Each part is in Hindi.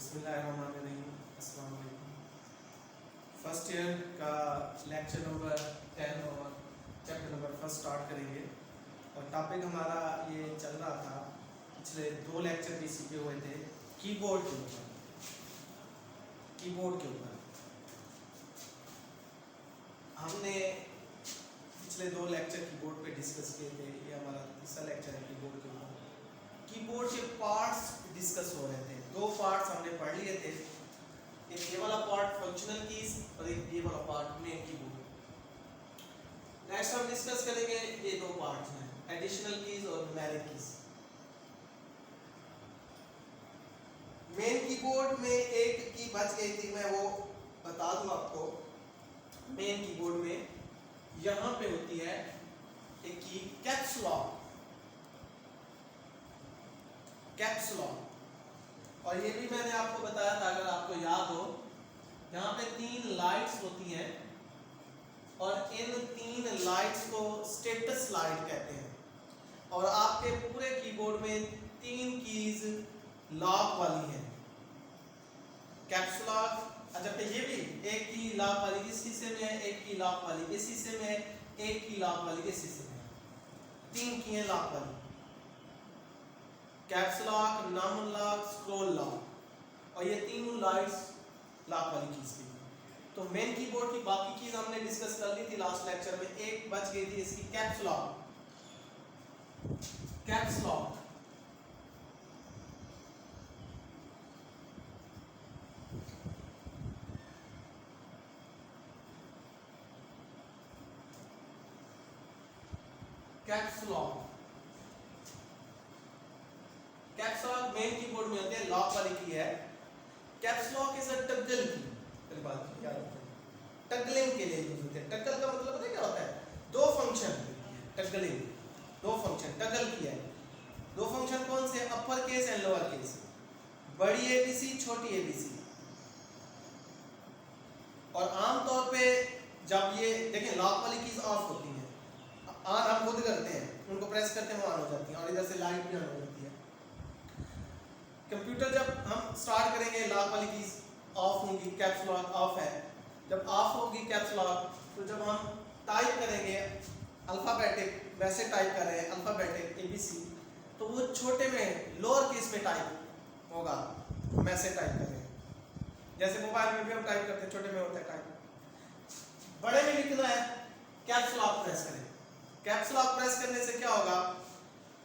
बिस्मिल्लाहिर्रहमानिर्रहीम। अस्सलाम वालेकुम। फर्स्ट ईयर का लेक्चर नंबर 10 और चैप्टर नंबर फर्स्ट स्टार्ट करेंगे। और टॉपिक हमारा ये चल रहा था, पिछले 2 लेक्चर भी सीखे हुए थे कीबोर्ड के ऊपर। हमने पिछले 2 लेक्चर कीबोर्ड पे डिस्कस किए थे। ये हमारा तीसरा लेक्चर है कीबोर्ड के ऊपर। कीबोर्ड के पार्ट्स डिस्कस हो रहे थे। 2 पार्ट्स हमने पढ़ लिए थे, एक ये वाला पार्ट फंक्शनल कीज और एक ये वाला पार्ट मेन कीबोर्ड। नेक्स्ट हम डिस्कस करेंगे ये 2 पार्ट्स हैं, एडिशनल कीज और न्यूमेरिक कीज। मेन कीबोर्ड में एक की बच गई थी, मैं वो बता दूं आपको। मेन कीबोर्ड में यहां पे होती है एक की कैप्स लॉक, और ये भी मैंने आपको बताया था, अगर आपको याद हो, यहाँ पे 3 लाइट्स होती हैं और इन 3 लाइट्स को स्टेटस लाइट कहते हैं। और आपके पूरे कीबोर्ड में 3 कीज लॉक वाली हैं, कैप्स लॉक। अच्छा, फिर ये भी एक की लॉक वाली इस हिस्से में है, एक की लॉक वाली इस हिस्से में है, एक की लॉक वाली इस हिस्से में है। 3 की है लॉक वाली, caps lock, num lock, scroll lock, और ये तीनों लाइट्स लॉक वाली कीज थी। तो मेन कीबोर्ड की बाकी कीज हमने डिस्कस कर ली थी लास्ट लेक्चर में। एक बच गई थी इसकी caps lock. Caps lock caps lock caps lock main keyboard में होते हैं, लॉक वाली की है। Caps lock is a toggle की। पहली बात याद रखिए, टगलिंग के लिए यूज होते हैं। टगल का मतलब पता है क्या होता है? 2 फंक्शन। टगलिंग 2 फंक्शन टगल की है। 2 फंक्शन कौन से? Upper case and lower case, बड़ी एबीसी छोटी एबीसी। और आमतौर पे जब ये देखें, लॉक वाली कीज ऑफ होती हैं, ऑन हम खुद करते हैं, उनको प्रेस करते हैं वो ऑन हो जाती हैं, और इधर से लाइट भी ऑन हो जाती है। कंप्यूटर जब हम स्टार्ट करेंगे, लॉक वाली कीज ऑफ होंगी, कैप्स लॉक ऑफ है। जब ऑफ होगी कैप्स लॉक, तो जब हम टाइप करेंगे अल्फाबेटिक, वैसे टाइप कर रहे हैं अल्फाबेटिक एबीसी, तो वो छोटे में लोअर केस में टाइप होगा, वैसे टाइप कर रहे हैं। जैसे मोबाइल में भी हम टाइप करते हैं, छोटे में होता है टाइप। बड़े में लिखना है, कैप्स लॉक प्रेस करें। कैप्स लॉक प्रेस करने से क्या होगा?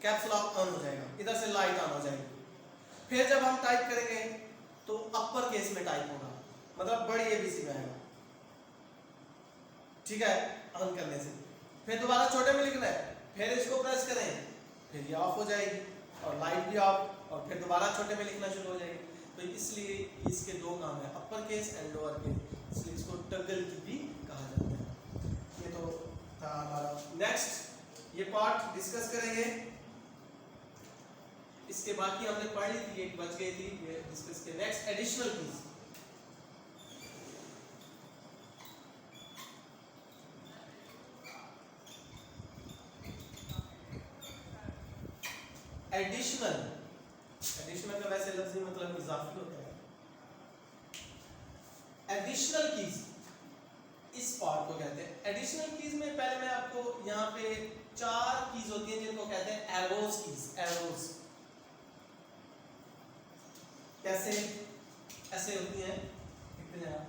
कैप्स लॉक ऑन हो जाएगा, इधर से लाइट ऑन हो जाएगी। फिर जब हम टाइप करेंगे तो अपर केस में टाइप होगा, मतलब बड़ी एबीसी में आएगा, ठीक है, ऑन करने से। फिर दोबारा छोटे में लिखना है, फिर इसको प्रेस करें, फिर ये ऑफ हो जाएगी और लाइट भी ऑफ, और फिर दोबारा छोटे में लिखना शुरू हो जाएगी। तो इसलिए इसके 2 काम है, upper case and lower case, इसलिए इसको टगल की भी कहा जाता है। ये तो था हमारा। नेक्स्ट ये पार्ट डिस्कस करेंगे। इसके बाकी हमने पढ़ ली थी, एक बच गई थी, ये डिस्कस के। Next additional keys. एडिशनल का वैसे लफ्ज़ी मतलब इजाफी होता है। एडिशनल कीज इस पार्ट को कहते हैं। एडिशनल कीज में पहले मैं आपको यहाँ पे 4 कीज होती हैं जिनको कहते हैं एरोज कीज। एरोज कैसे ऐसे होती हैं, देखते हैं आप।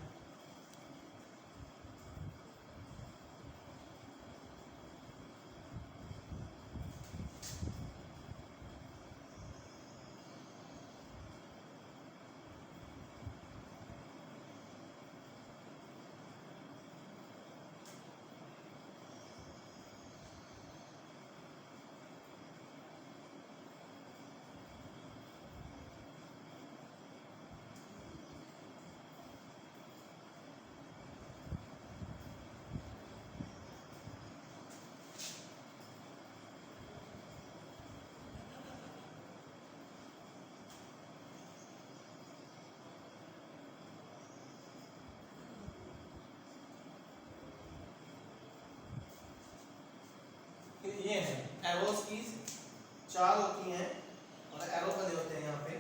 ये है एरोज कीज, 4 होती हैं और एरो बने होते हैं यहाँ पे।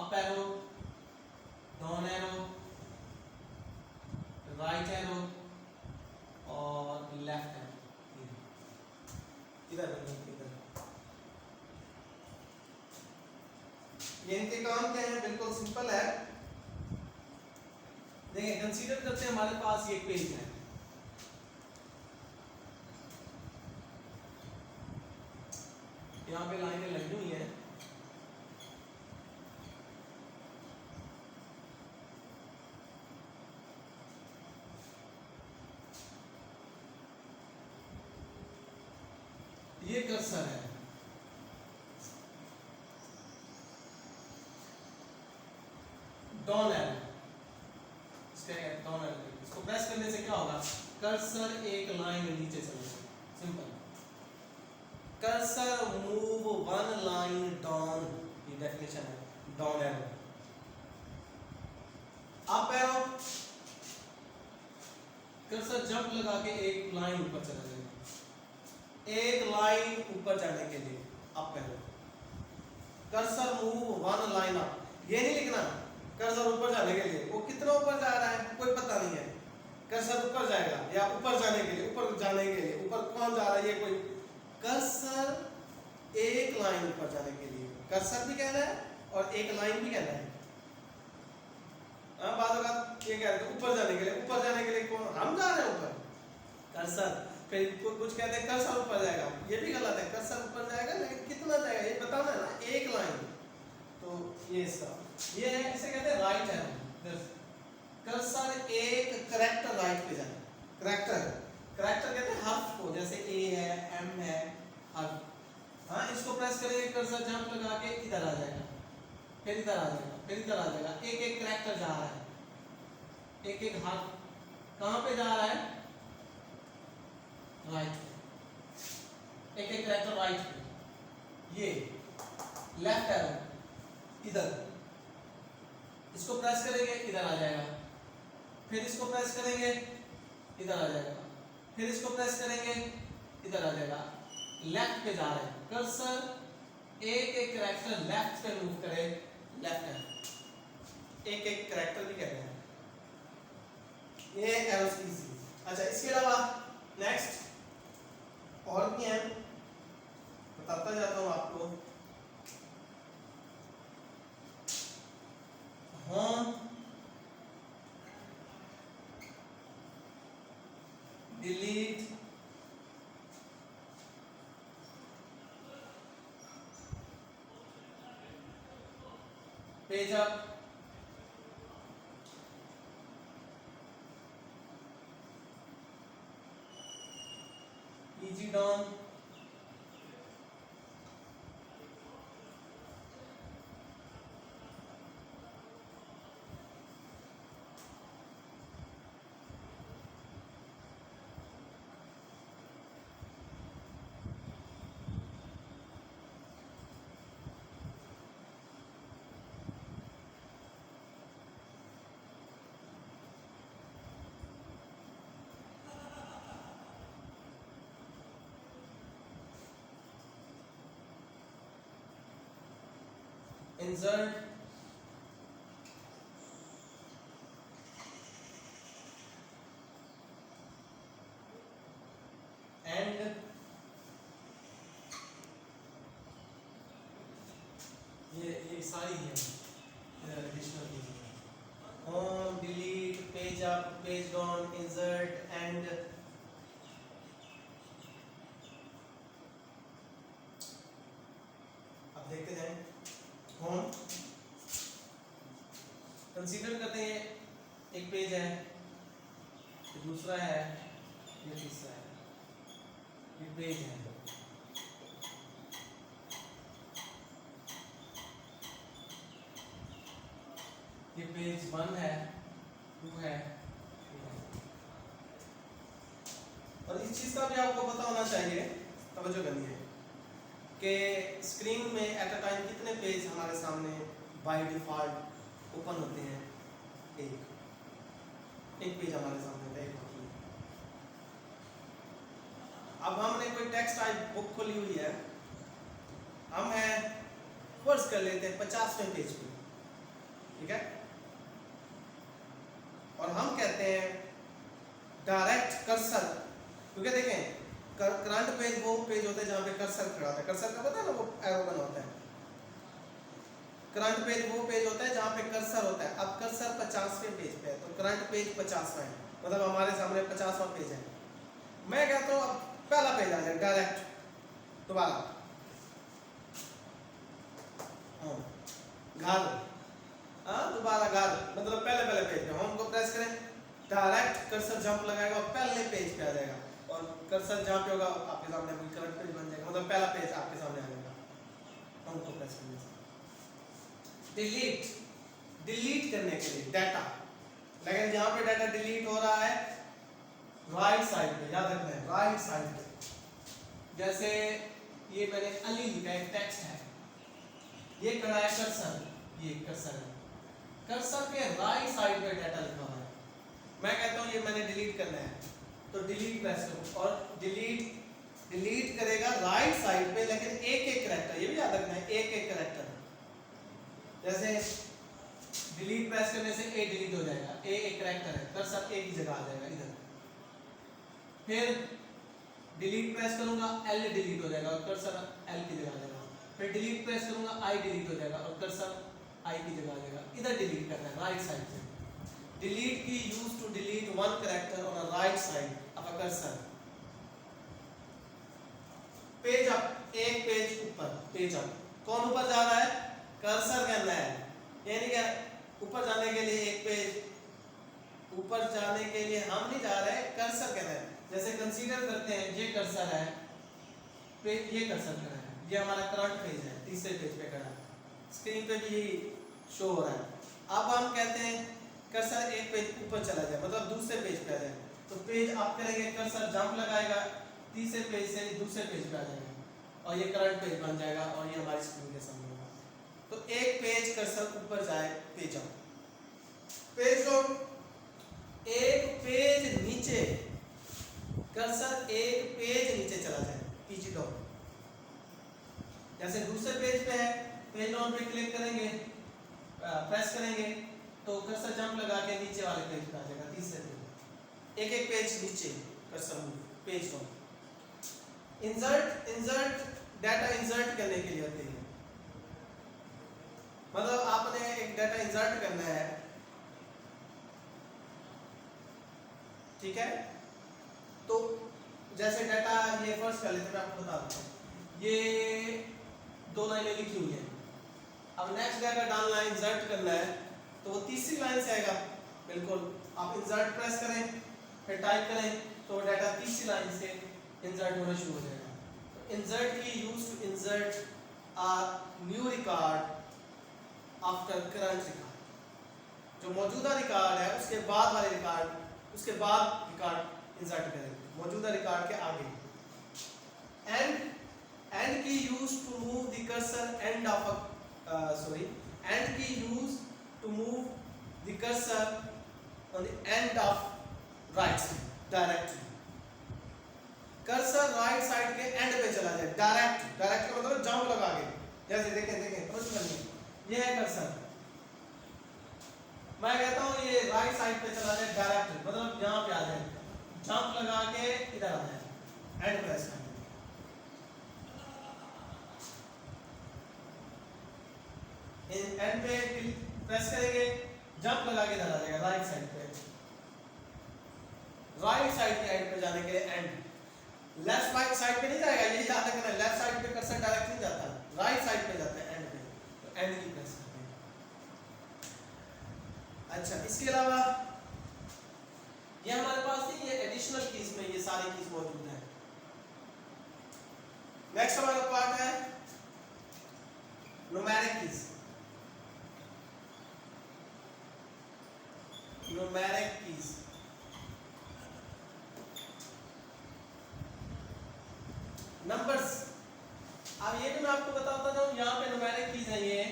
Up arrow, down arrow, right arrow और लेफ्ट एरो। इधर इधर ये इनके काम क्या है, बिल्कुल सिंपल है। देखिए कंसीडर करते हैं हमारे पास ये पेज है, यहाँ पे लाइनें लगी हुई हैं, ये कर्सर है, डाउन एरो, डाउन एरो, इसको प्रेस करने से क्या होगा, कर्सर एक लाइन नीचे चलेगा, simple. Cursor move one line down, ये डेफिनेशन है down arrow. Up arrow, cursor jump लगा के एक लाइन ऊपर चला जाएगा, एक लाइन ऊपर जाने के लिए up arrow. Cursor move one line up, ये नहीं लिखना कर्सर ऊपर जाने के लिए, वो कितना ऊपर जा रहा है कोई पता नहीं है, कर्सर ऊपर जाएगा या ऊपर जाने के लिए, ऊपर जाने के लिए ऊपर कौन जा रहा है ये कोई, कर्सर एक लाइन ऊपर जाने के लिए, कर्सर भी कहना है और एक लाइन भी कहना है। बाद ये कह रहे थे ऊपर जाने के लिए, ऊपर जाने के लिए कौन, हम जा रहे हैं ऊपर, कर्सर। फिर कुछ कहते हैं कर्सर ऊपर जाएगा, ये भी गलत है, कर्सर ऊपर जाएगा लेकिन कितना जाएगा ये बताना है ना, एक लाइन। तो ये इसका ये है, इसे कहते हैं राइट एरो। कर्सर एक करेक्टर राइट पे जाए, करेक्टर, करेक्टर कहते हैं हर्फ को, जैसे ए है, एम है, हर्फ। हाँ, इसको प्रेस करेंगे कर्सर जंप लगा के इधर आ जाएगा, फिर इधर आ जाएगा, फिर इधर आ जाएगा, एक एक करेक्टर जा रहा है, एक एक हर्फ कहाँ पे जा रहा है, राइट पे, एक एक करेक्टर राइट पे। ये लेफ्ट एरो इधर, इसको प्रेस करेंगे इधर आ जाएगा, फिर इसको प्रेस करेंगे इधर आ जाएगा, फिर इसको प्रेस करेंगे इधर आ जाएगा। लेफ्ट पे जा रहे हैं, कर्सर एक एक कैरेक्टर लेफ्ट पे मूव करे, लेफ्ट हैंड, एक एक कैरेक्टर भी कहते हैं, ये एरोस की सी। अच्छा, इसके अलावा नेक्स्ट और भी हैं, बताता जाता हूँ आपको। Home, delete, page up, easy down, insert, and ये सारी है additional, home, delete, page up, page down, insert, and. अब देखते हैं होम, कंसीडर करते हैं एक पेज है, दूसरा है, ये तीसरा है, ये पेज है, ये पेज 1 है, 2 है, और इस चीज का भी आपको पता होना चाहिए, तवज्जो करनी है कि स्क्रीन में एट अ टाइम कितने पेज हमारे सामने बाय डिफॉल्ट ओपन होते हैं, एक पेज हमारे सामने होता है, एक होती है। अब हमने कोई टेक्स्ट टाइप बुक खोली हुई है, हम हैं फर्ज कर लेते हैं 50वें पेज पे, ठीक है। और हम कहते हैं डायरेक्ट कर्सर, क्योंकि देखें करंट पेज वो पेज होता है जहां पे कर्सर खड़ा होता है। कर्सर का पता है ना, वो एरो बना होता है। करंट पेज वो पेज होता है जहां पे कर्सर होता है। अब कर्सर 50वें पेज पे है, तो करंट पेज 50वां है, मतलब हमारे सामने 50वां पेज है। मैं कहता हूँ अब पहला पेज आ जाए डायरेक्ट, दोबारा घर, दोबारा घर, मतलब पहले पेज पे होम को प्रेस करें, डायरेक्ट कर्सर जंप लगाएगा और पहले पेज पे आ जाएगा। और कर्सर जहां पे होगा आपके सामने कोई करंट पेज बन जाएगा, मतलब पहला पेज आपके सामने आ जाएगा होम को प्रेस करने से। डिलीट करने के लिए डाटा, लेकिन जहां पे डाटा डिलीट हो रहा है राइट साइड पे, याद रखना है राइट साइड पे। जैसे ये मैंने अली लिखा है, टेक्स्ट है, ये खड़ा है कर्सर, ये कर्सर है, कर्सर के राइट साइड पे डाटा लिखा हुआ है। मैं कहता हूँ ये मैंने डिलीट करना है, तो डिलीट प्रेस करो और डिलीट करेगा राइट साइड पे, लेकिन एक एक कैरेक्टर, ये भी याद रखना है एक एक कैरेक्टर। जैसे डिलीट प्रेस करने से ए डिलीट हो जाएगा, ए एक कैरेक्टर है, कर्सर एक ही जगह आ जाएगा इधर। फिर डिलीट प्रेस करूंगा एल डिलीट हो जाएगा और कर्सर एल की जगह आ जाएगा। फिर डिलीट प्रेस करूंगा आई डिलीट हो जाएगा और कर्सर आई की जगह आ जाएगा। इधर डिलीट करना है राइट साइड से। Delete key use to delete one character on a right side of a cursor. Page up, एक पेज ऊपर, पेज अप, कौन ऊपर जा रहा है? कर्सर के अंदर है, यानी क्या ऊपर जाने के लिए एक पेज ऊपर जाने के लिए हम नहीं जा रहे, कर्सर के अंदर। जैसे कंसीडर करते हैं ये कर्सर है, पेज ये कर्सर खड़ा है, ये हमारा करंट पेज है, तीसरे पेज पे खड़ा है, स्क्रीन पे भी यही शो हो रहा है। अब हम कहते हैं कर्सर एक पेज ऊपर चला जाए, मतलब दूसरे पेज पे आ जाए, तो पेज आप करेंगे कर्सर जंप लगाएगा, तीसरे पेज से दूसरे पेज पे आ जाएगा और ये करंट पेज बन जाएगा और ये हमारी स्क्रीन के सामने होगा। तो एक पेज कर्सर ऊपर जाए, पेज अप, पेज डाउन, एक पेज नीचे, कर्सर एक पेज नीचे चला जाए, पेज डाउन। जैसे दूसरे पेज पे है, पेज डाउन पे क्लिक करेंगे, प्रेस करेंगे तो कर्सर जंप लगा के नीचे वाले पेज पे आ जाएगा, तीसरे पेज, एक एक पेज नीचे cursor move, page down. Insert data insert करने के लिए होती है, मतलब आपने एक डाटा इंसर्ट करना है, ठीक है। तो जैसे डाटा ये फर्स्ट कर लेते हैं, मैं आपको बता दूं, ये 2 लाइनें लिखी हुई है। अब नेक्स्ट डाटा डालना है, इंसर्ट करना है, तो वो तीसरी लाइन से आएगा। बिल्कुल, आप इंसर्ट प्रेस करें, फिर टाइप करें, तो डाटा तीसरी लाइन से इंसर्ट होना शुरू हो जाएगा। तो insert key use to insert a new record after current record. जो मौजूदा रिकॉर्ड है उसके बाद वाले रिकॉर्ड, उसके बाद रिकॉर्ड इंसर्ट करें, मौजूदा रिकॉर्ड के आगे। End key use to move the cursor end of end key use to move the cursor on the end of right side directly. Cursor right side के एंड पे चला जाए, डायरेक्ट का मतलब जंप लगा के। जैसे देखें समझ लीजिए, ये है कर्सर, मैं कहता हूँ ये राइट साइड पे चला जाए डायरेक्ट, मतलब यहाँ पे आ जाए, जंप लगा के इधर आ जाए, एंड प्रेस कर एंड पे प्रेस करेंगे, जंप लगा के इधर आ जाएगा राइट साइड पे। राइट साइड के एंड पे जाने के लिए एंड, लेफ्ट साइड पे नहीं जाएगा, ये याद रखना है, लेफ्ट साइड पे कर्सर डायरेक्ट नहीं जाता, राइट साइड पे जाता है एंड पे, तो एंड की प्रेस करते हैं। अच्छा, इसके अलावा ये हमारे पास थी, ये एडिशनल कीज में ये सारी कीज मौजूद है। नेक्स्ट हमारा पार्ट है numeric keys. Numeric keys, numbers. अब ये भी मैं आपको बताता जाऊं, यहाँ पे न्यूमेरिक कीज है, ये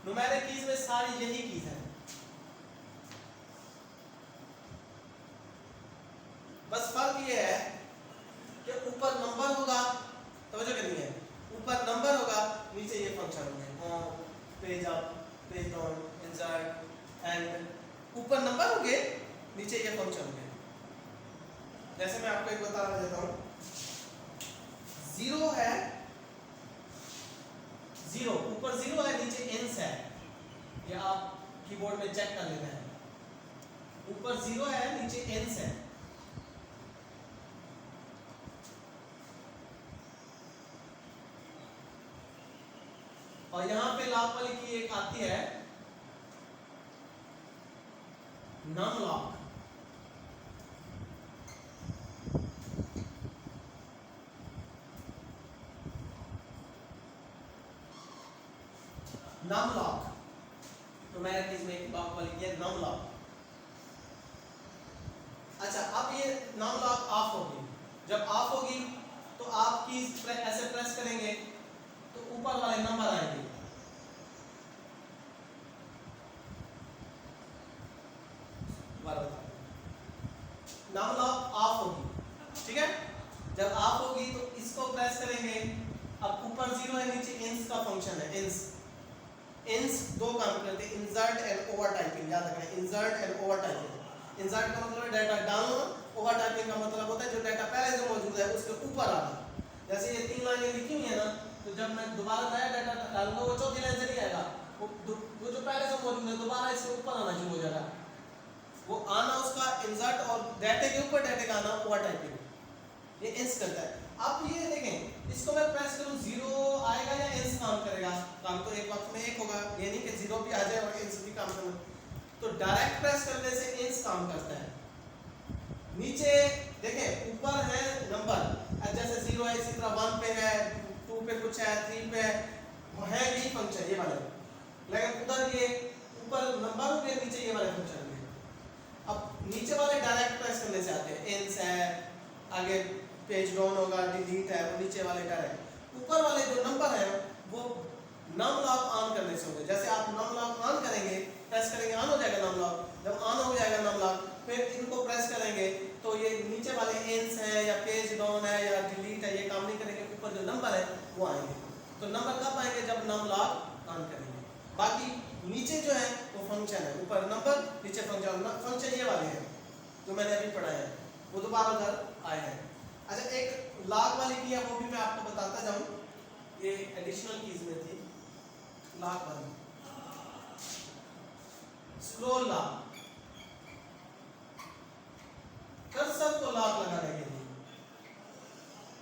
न्यूमेरिक कीज में सारी यही कीज है, बस फर्क ये है कि ऊपर नंबर होगा, तवज्जो करनी है, ऊपर नंबर होगा, नीचे ये फंक्शन होंगे, page up, page down, insert, and ऊपर नंबर होंगे, नीचे ये फंक्शन होंगे। जैसे मैं आपको एक बता देता हूँ, 0 है, 0 ऊपर 0 है, नीचे इंस है, ये आप कीबोर्ड में चेक कर लेना है। ऊपर 0 है, नीचे इंस है। और यहां पे लॉक वाली की एक आती है नम लॉक। नम लॉक, तो मैंने इसमें एक लॉक वाली की है नम लॉक। अच्छा, अब ये नम लॉक ऑफ होगी। जब ऑफ होगी तो आप की ऐसे प्रेस करेंगे तो ऊपर वाले नंबर आएंगे। नम लॉक ऑफ होगी, ठीक है। जब ऑफ होगी तो इसको प्रेस करेंगे। अब ऊपर 0 है, नीचे इंस का फंक्शन है। इंस दो काम करते हैं, इंसर्ट एंड ओवर टाइपिंग। याद रखना, insert and over typing. Insert का मतलब है डाटा डाउन, ओवर टाइपिंग का मतलब होता है जो डाटा पहले से मौजूद है उसके ऊपर आना। जैसे ये 3 लाइनें लिखी हुई है ना, तो जब मैं दोबारा नया डाटा डालूंगा वो चौथी लाइन से नहीं आएगा, वो जो पहले से मौजूद है दोबारा इसके ऊपर आना शुरू हो जाएगा। वो आना उसका इंसर्ट, और डाटे के ऊपर डाटे का आना ओवर टाइपिंग, ये इंस करता है। आप ये देखें, इसको मैं प्रेस करूं 0 आएगा या इंस काम करेगा? काम तो एक वक्त में एक होगा, ये नहीं कि 0 भी आ जाए और इंस भी काम करे। तो डायरेक्ट प्रेस करने से इंस काम करता है। नीचे देखें, ऊपर है नंबर, जैसे 0 है, इसी तरह 1 पे है, 2 पे कुछ है, 3 पे है यही फंक्शन ये वाले। लेकिन उधर ये ऊपर नंबर हो गए, नीचे ये वाले फंक्शन है। अब नीचे वाले डायरेक्ट प्रेस करने से आते हैं, इंस है, आगे पेज डाउन होगा, डिलीट है, वो नीचे वाले डायरेक्ट। ऊपर वाले जो नंबर है वो नम लॉक ऑन करने से होंगे। जैसे आप नम लॉक ऑन करेंगे, प्रेस करेंगे, ऑन हो जाएगा नम लॉक। जब ऑन हो जाएगा नम लॉक, फिर इनको प्रेस करेंगे तो ये नीचे वाले इंस है या पेज डाउन है या डिलीट है, ये काम नहीं करेंगे। ऊपर जो नंबर है वो आएंगे। तो नंबर कब आएंगे? जब नम लॉक ऑन करेंगे। बाकी नीचे जो है वो फंक्शन है, ऊपर नंबर, नीचे फंक्शन। फंक्शन ये वाले हैं जो मैंने अभी पढ़ा है, वो दोबारा उधर आए हैं। अच्छा, एक लॉक वाली की है, वो भी मैं आपको बताता जाऊं, ये एडिशनल कीज में थी। लॉक वाली स्क्रॉल लॉक, कर्सर को लॉक लगाने के लिए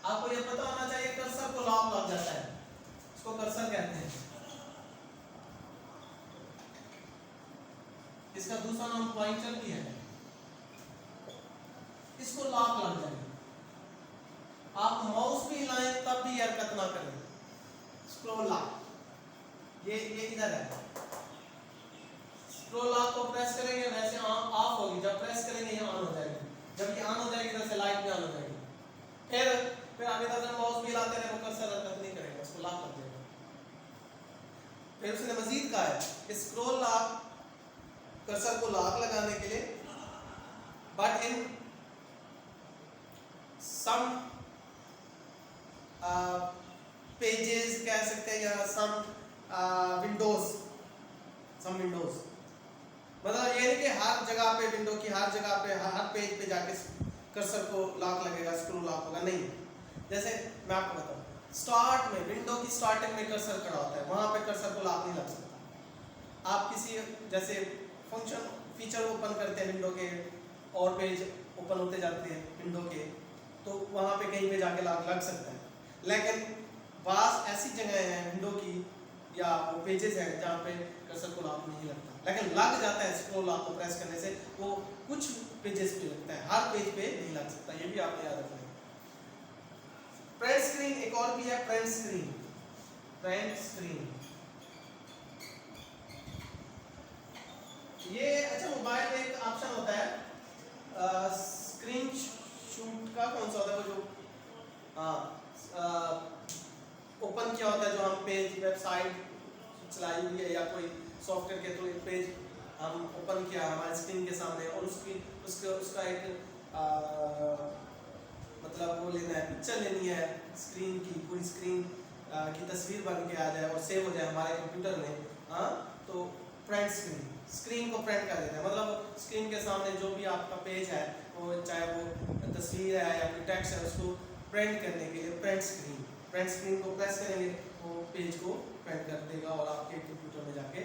आपको ये पता होना चाहिए कर्सर को लॉक लग जाता है, इसको कर्सर कहते हैं। इसका दूसरा नाम पॉइंटर भी है। इसको लॉक लग जाएगा, आप माउस भी हिलाएं तब भी हरकत ना करें। स्क्रॉल लॉक ये इधर है। स्क्रॉल लॉक को प्रेस करेंगे वैसे ऑफ होगी, जब प्रेस करेंगे ये ऑन हो जाएगी। जब ये ऑन हो जाएगी इधर से लाइट भी ऑन हो जाएगी। फिर आप इधर से माउस भी हिलाते रहे, वो कर्सर हरकत नहीं करेगा, उसको लॉक कर देगा। फिर उसने मजीद कहा है कि स्क्रॉल लॉक कर्सर को लॉक लगाने के लिए, बट इन सम पेजेस कह सकते हैं या सम विंडोज, मतलब ये नहीं कि हर जगह पे विंडो की हर जगह पे हर पेज पे जाके कर्सर को लॉक लगेगा, स्क्रू लॉक होगा, नहीं। जैसे मैं आपको बताऊं, स्टार्ट में विंडो की स्टार्टिंग में कर्सर खड़ा होता है, वहां पे कर्सर को लॉक नहीं लग सकता। आप किसी जैसे फंक्शन फीचर ओपन करते हैं विंडो के, और पेज ओपन होते जाते हैं विंडो के, तो वहां पे कहीं पे जाके लॉक लग सकता है। लेकिन बास ऐसी जगह है विंडो की या वो पेजेस हैं जहाँ पे कर्सर को लॉक नहीं लगता, लेकिन लग जाता है स्क्रॉल लॉक को प्रेस करने से। वो कुछ पेजेस पे लगता है, हर पेज पे नहीं लग सकता, ये भी आपने याद रखना है। प्रिंट स्क्रीन एक और भी है, प्रिंट स्क्रीन ये अच्छा मोबाइल में एक ऑप्शन होता है स्क्रीन शूट का, कौन सा होता है वो जो ओपन किया होता है, जो हम पेज वेबसाइट चलाई हुई है या कोई सॉफ्टवेयर के थ्रू एक पेज हम ओपन किया हमारे स्क्रीन के सामने, और उसका एक मतलब वो लेना है, पिक्चर लेनी है स्क्रीन की, पूरी स्क्रीन की तस्वीर बन के आ जाए और सेव हो जाए हमारे कंप्यूटर में। हाँ, तो प्रिंट स्क्रीन, स्क्रीन को प्रिंट कर देता है, मतलब स्क्रीन के सामने जो भी आपका पेज है, वो चाहे वो तस्वीर है या फिर टेक्स्ट है, उसको प्रिंट करने के लिए प्रिंट स्क्रीन को प्रेस करेंगे, वो पेज को प्रिंट कर देगा और आपके कंप्यूटर में जाके